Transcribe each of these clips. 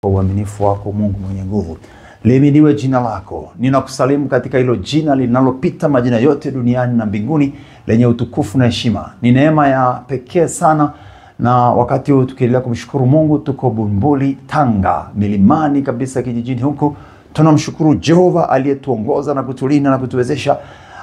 kwa uaminifu wako Mungu mwenye nguvu. Lihimidiwe jina lako. Ninakusalimu katika hilo jina linalopita majina yote duniani na mbinguni, lenye utukufu na heshima. Ni neema ya pekee sana, na wakati huu tukiendelea kumshukuru Mungu, tuko Bumbuli, Tanga, milimani kabisa kijijini huko. Tunamshukuru Jehova aliyetuongoza na kutulinda na kutuwezesha,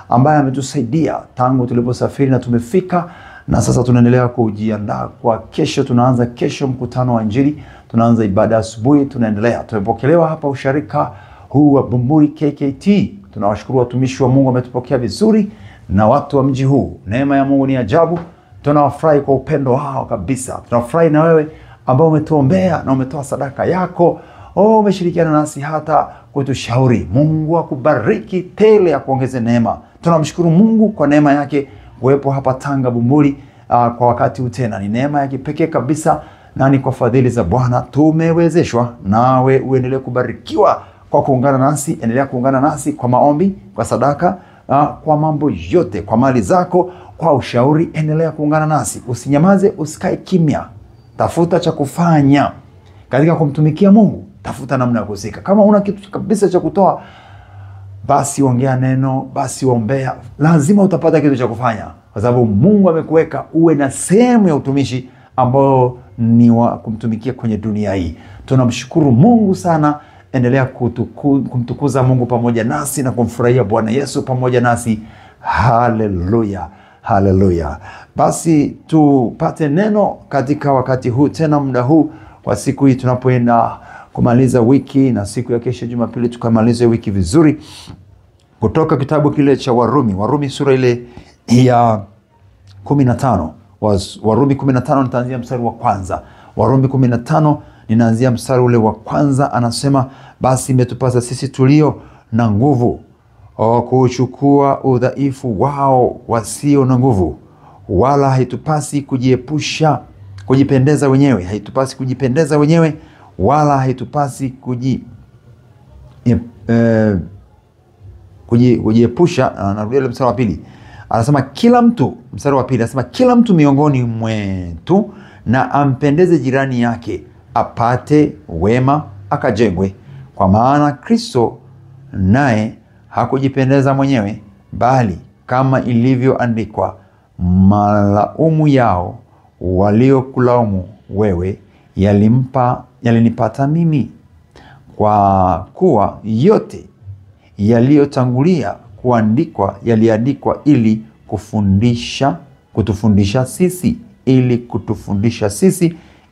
ambaye ametusaidia tangu tuliposafiri na tumefika, na sasa tunaendelea kujiandaa kwa kesho. Tunaanza kesho mkutano wa Injili, tunaanza ibada asubuhi, tunaendelea. Tumepokelewa hapa usharika huu wa Bumbuli KKT. Tunawashukuru watumishi wa Mungu, wametupokea vizuri, na watu wa mji huu. Neema ya Mungu ni ajabu. Tunawafurahi kwa upendo wao kabisa. Tunafurahi na wewe ambao umetuombea na umetoa sadaka yako. Umeshirikiana nasi hata kutushauri. Mungu akubariki tele, akuongeze neema. Tunamshukuru Mungu kwa neema yake kuwepo hapa Tanga Bumbuli kwa wakati huu tena. Ni neema ya kipekee kabisa, na ni kwa fadhili za Bwana tumewezeshwa. Nawe uendelee kubarikiwa kwa kuungana nasi. Endelea kuungana nasi kwa maombi, kwa sadaka, kwa mambo yote, kwa mali zako, kwa ushauri. Endelea kuungana nasi. Usinyamaze, usikae kimya. Tafuta cha kufanya katika kumtumikia Mungu. Tafuta namna ya kusika. Kama una kitu kabisa cha kutoa, basi ongea neno, basi ombea. Lazima utapata kitu cha kufanya, kwa sababu Mungu amekuweka uwe na sehemu ya utumishi ambao ni wa kumtumikia kwenye dunia hii. Tunamshukuru Mungu sana. Endelea kumtukuza Mungu pamoja nasi na kumfurahia Bwana Yesu pamoja nasi. Haleluya, haleluya. Basi tupate neno katika wakati huu tena, muda huu kwa siku hii tunapoenda kumaliza wiki, na siku ya kesho Jumapili tukamalize wiki vizuri, kutoka kitabu kile cha Warumi sura ile ya 15. Warumi 15 nitaanzia mstari wa kwanza. Warumi 15 ninaanzia mstari ule wa kwanza. Anasema, basi imetupasa sisi tulio na nguvu kuchukua udhaifu wao wasio na nguvu, wala haitupasi kujipendeza wenyewe. Haitupasi kujipendeza wenyewe, wala haitupasi kujiepusha. Narudia mstari wa pili. Anasema kila mtu, mstari wa pili anasema, kila mtu miongoni mwetu na ampendeze jirani yake, apate wema, akajengwe. Kwa maana Kristo naye hakujipendeza mwenyewe, bali kama ilivyoandikwa, malaumu yao waliokulaumu wewe yalinipata mimi. Kwa kuwa yote yaliyotangulia kuandikwa yaliandikwa ili kutufundisha sisi,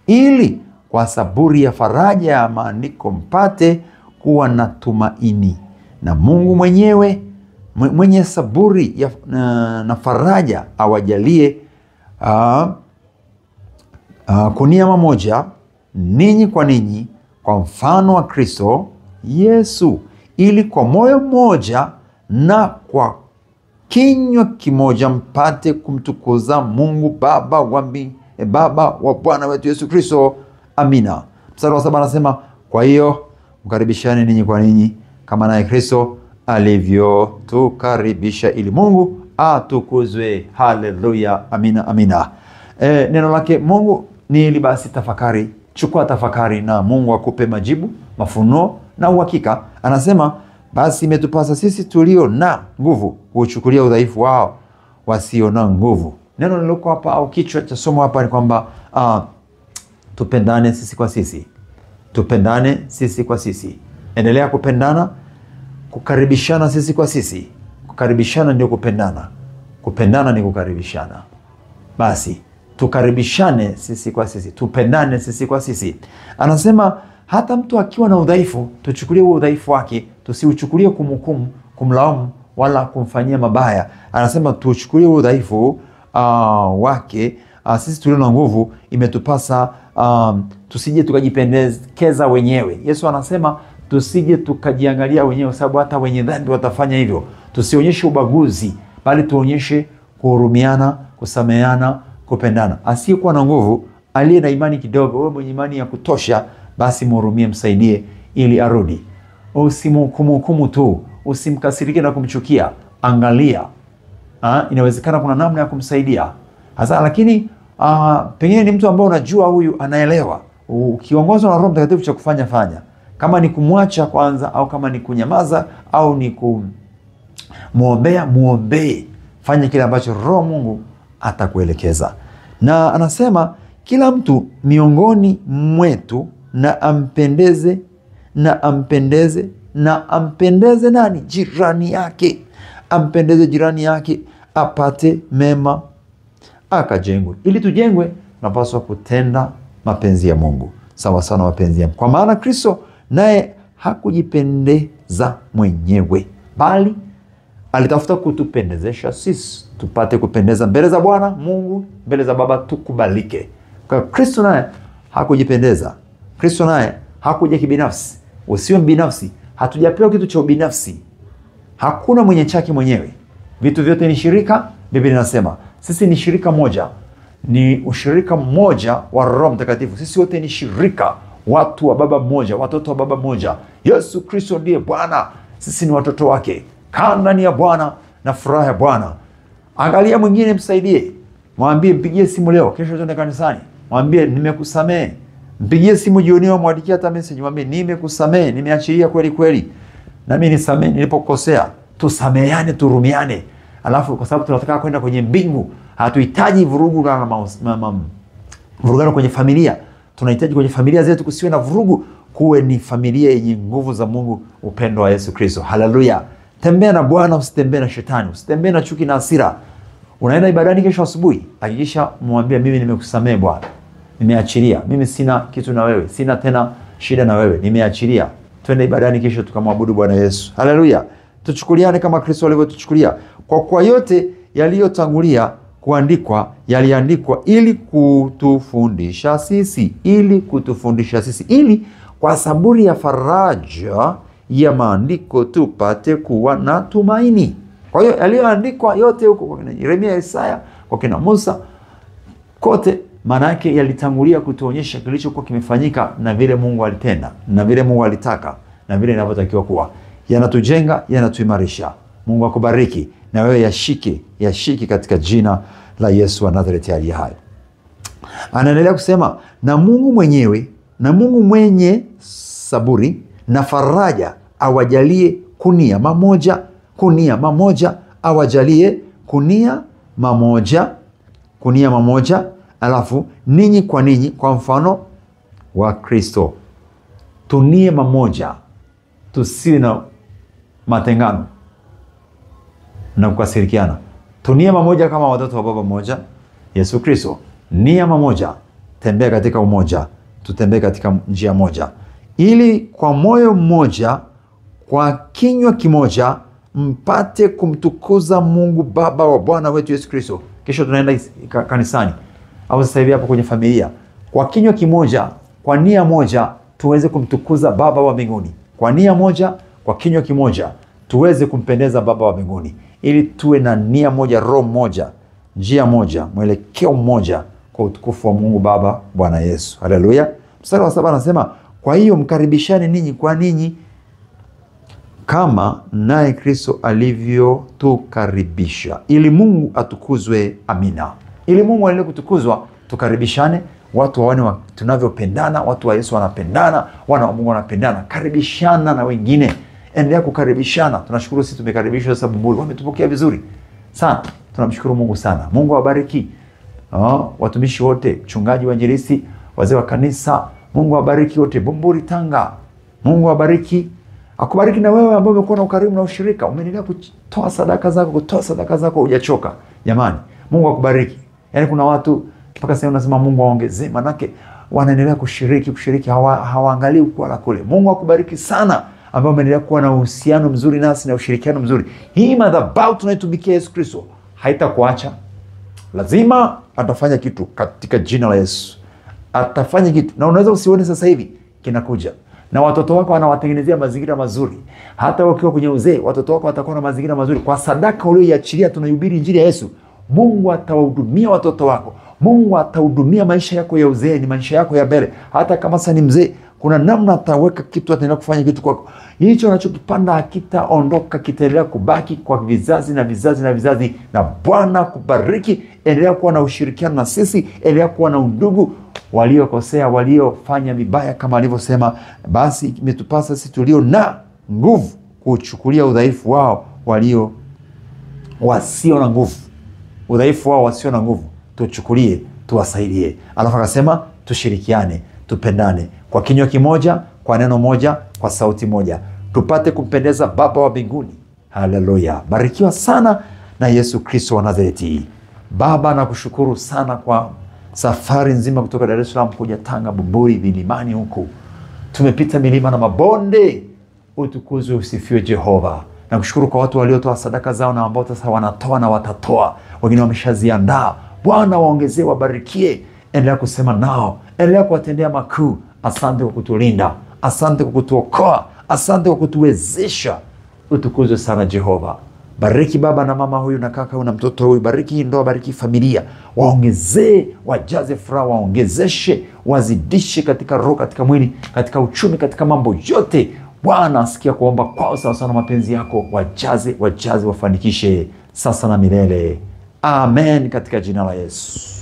ili kwa saburi ya faraja ya maandiko mpate kuwa na tumaini. Na Mungu mwenye saburi na faraja awajalie kuniama moja ninyi kwa ninyi, kwa mfano wa Kristo Yesu, ili kwa moyo mmoja na kwa kinywa kimoja mpate kumtukuza Mungu Baba wa Bwana wetu Yesu Kristo. Amina. Mstari wa 7 anasema, kwa hiyo mkaribishane ninyi kwa ninyi, kama naye Kristo alivyotukaribisha, ili Mungu atukuzwe. Haleluya, amina, amina. Neno lake Mungu ni ili basi tafakari. Chukua tafakari na Mungu akupe majibu, mafunuo na uhakika. Anasema, basi imetupasa sisi tulio na nguvu kuchukulia udhaifu wao wasio na nguvu. Neno liloko hapa, au kichwa cha somo hapa, ni kwamba tupendane sisi kwa sisi. Tupendane sisi kwa sisi. Endelea kupendana, kukaribishana sisi kwa sisi. Kukaribishana ndio kupendana. Kupendana ni kukaribishana. Basi tukaribishane sisi kwa sisi. Tupendane sisi kwa sisi. Anasema hata mtu akiwa na udhaifu, tuchukulie huo udhaifu wake, tusiuchukulie kumhukumu, kumlaumu wala kumfanyia mabaya. Anasema tuchukulie huo udhaifu wake. Sisi tulio na nguvu imetupasa tusije tukajipendekeza wenyewe. Yesu anasema tusije tukajiangalia wenyewe, sababu hata wenye dhambi watafanya hivyo. Tusionyeshe ubaguzi, bali tuonyeshe kuhurumiana, kusameheana, kupendana. Asiyekuwa na nguvu, aliye na imani kidogo, wewe mwenye imani ya kutosha, basi mhurumie, msaidie ili arudi. Usimhukumu tu, usimkasirike na kumchukia. Angalia, inawezekana kuna namna ya kumsaidia hasa. Lakini pengine ni mtu ambaye unajua huyu anaelewa, ukiongozwa na Roho Mtakatifu cha kufanya fanya. Kama ni kumwacha kwanza, au kama ni kunyamaza, au ni kumuombea, muombee. Fanya kile ambacho Roho Mungu atakuelekeza. Na anasema kila mtu miongoni mwetu na ampendeze nani? Jirani yake. Ampendeze jirani yake, apate mema, akajengwe. Ili tujengwe, tunapaswa kutenda mapenzi ya Mungu, sawa sana mapenzi ya Mungu. Kwa maana Kristo naye hakujipendeza mwenyewe, bali alitafuta kutupendezesha sisi, tupate kupendeza mbele za Bwana Mungu, mbele za Baba, tukubalike. Kwa Kristo naye hakujipendeza. Kristo naye hakuja kibinafsi. Usiwe mbinafsi. Hatujapewa kitu cha ubinafsi. Hakuna mwenye chake mwenyewe. Vitu vyote ni shirika. Biblia inasema sisi ni shirika moja. Ni ushirika mmoja wa Roho Mtakatifu. Sisi wote ni shirika, watu wa baba mmoja, watoto wa baba mmoja. Yesu Kristo ndiye Bwana. Sisi ni watoto wake. Kaa ndani ya Bwana na furaha ya Bwana. Angalia mwingine, msaidie. Mwambie, mpigie simu leo, kesho tuende kanisani. Mwambie nimekusamehe. Mpigie simu jioni, mwandikie hata message, mwambie nimekusamehe, nimeachilia kweli kweli. Na mimi nisamehe nilipokosea. Tusameheane, turumiane. Alafu kwa sababu tunataka kwenda kwenye mbingu, hatuhitaji vurugu na vurugano kwenye familia. Tunahitaji kwenye familia zetu kusiwe na vurugu, kuwe ni familia yenye nguvu za Mungu, upendo wa Yesu Kristo. Haleluya. Tembea na Bwana, usitembee na shetani, usitembee na chuki na hasira. Unaenda ibadani kesho asubuhi, hakikisha mwambie mimi nimekusamehe Bwana. Nimeachilia. Mimi sina kitu na wewe. Sina tena shida na wewe. Nimeachilia. Twende ibadani kesho tukamwabudu Bwana Yesu. Haleluya. Tuchukuliane kama Kristo alivyotuchukulia. Kwa kuwa yote yaliyotangulia kuandikwa yaliandikwa ili kutufundisha sisi, ili kwa saburi ya faraja ya maandiko tupate kuwa na tumaini. Kwa hiyo yaliyoandikwa yote huko kwa kina Yeremia, Isaya, kwa kina Musa, kote maana yake yalitangulia kutuonyesha kilichokuwa kimefanyika na vile Mungu alitenda, na vile Mungu alitaka, na vile inavyotakiwa kuwa. Yanatujenga, yanatuimarisha. Mungu akubariki, na wewe yashiki katika jina la Yesu wa Nazareti aliye hai. Anaendelea kusema, na Mungu mwenye saburi na faraja awajalie kunia mamoja, awajalie kunia mamoja, alafu ninyi kwa mfano wa Kristo. Tunie mamoja, tusiwe na matengano na kukasirikiana. Tunie mamoja kama watoto wa baba mmoja, Yesu Kristo. Nia mamoja, tembea katika umoja, tutembee katika njia moja, ili kwa moyo mmoja, kwa kinywa kimoja, mpate kumtukuza Mungu Baba wa Bwana wetu Yesu Kristo. Kesho tunaenda kanisani, au sasa hivi hapo kwenye familia. Kwa kinywa kimoja, kwa nia moja, tuweze kumtukuza Baba wa mbinguni. Kwa nia moja, kwa kinywa kimoja, tuweze kumpendeza Baba wa mbinguni, ili tuwe na nia moja, roho moja, njia moja, mwelekeo mmoja, kwa utukufu wa Mungu Baba, Bwana Yesu. Haleluya. Mstari wa 7 anasema, kwa hiyo mkaribishane ninyi kwa ninyi, kama naye Kristo alivyotukaribisha, ili Mungu atukuzwe. Amina. Ili Mungu aendelee kutukuzwa, tukaribishane. Watu waone tunavyopendana. Watu wa Yesu wanapendana, wana wa Mungu wanapendana. Karibishana na wengine. Endelea kukaribishana. Tunashukuru sisi tumekaribishwa sasa Bumbuli. Wametupokea vizuri sana. Tunamshukuru Mungu sana. Mungu awabariki. Watumishi wote, mchungaji, wainjilisti, wazee wa kanisa, Mungu awabariki wote Bumbuli, Tanga. Mungu awabariki. Akubariki na wewe ambaye umekuwa na ukarimu na ushirika. Umeendelea kutoa sadaka zako, hujachoka. Jamani, Mungu akubariki. Yaani kuna watu mpaka sasa unasema Mungu aongezee, manake wanaendelea kushiriki, hawaangalii huko wala kule. Mungu akubariki sana ambao umeendelea kuwa na uhusiano mzuri nasi na ushirikiano mzuri. Hii madhabahu tunaitumikia Yesu Kristo haitakuacha. Lazima atafanya kitu katika jina la Yesu. Atafanya kitu. Na unaweza usione sasa hivi, kinakuja. Na watoto wako wanawatengenezea mazingira mazuri. Hata wakiwa kwenye uzee, watoto wako watakuwa na mazingira mazuri. Kwa sadaka uliyoiachilia, tunahubiri injili ya Yesu. Mungu atawahudumia watoto wako. Mungu atahudumia maisha yako ya uzee, ni maisha yako ya mbele. Hata kama sasa ni mzee, kuna namna ataweka kitu, ataendelea kufanya kitu kwako. Hicho unachokipanda hakitaondoka, kitaendelea kubaki kwa vizazi na vizazi na vizazi. Na Bwana kubariki. Endelea kuwa na ushirikiano na sisi, endelea kuwa na undugu. Waliokosea, waliofanya vibaya, kama alivyosema, basi imetupasa sisi tulio na nguvu kuchukulia udhaifu wao wasio na nguvu. Udhaifu wao wasio na nguvu tuchukulie, tuwasaidie. Alafu akasema tushirikiane, tupendane, kwa kinywa kimoja, kwa neno moja, kwa sauti moja, tupate kumpendeza Baba wa mbinguni. Haleluya. Barikiwa sana na Yesu Kristo wa Nazareti. Baba, nakushukuru sana kwa safari nzima kutoka Dar es Salaam kuja Tanga, Bumbuli, milimani huku. Tumepita milima na mabonde. Utukuzwe, usifiwe Jehova. Nakushukuru kwa watu waliotoa sadaka zao na ambao sasa wanatoa na watatoa. Wengine wameshaziandaa. Bwana waongezee, wabarikie. Endelea kusema nao, endelea kuwatendea makuu. Asante kwa kutulinda, asante kwa kutuokoa, asante kwa kutuwezesha. Utukuzwe sana Jehova. Bariki baba na mama huyu na kaka huyu na mtoto huyu. Bariki ndoa, bariki familia. Waongezee, wajaze furaha, waongezeshe, wazidishe katika roho, katika mwili, katika uchumi, katika mambo yote. Bwana, asikia kuomba kwao sawa sana mapenzi yako. Wajaze, wafanikishe sasa na milele. Amen, katika jina la Yesu.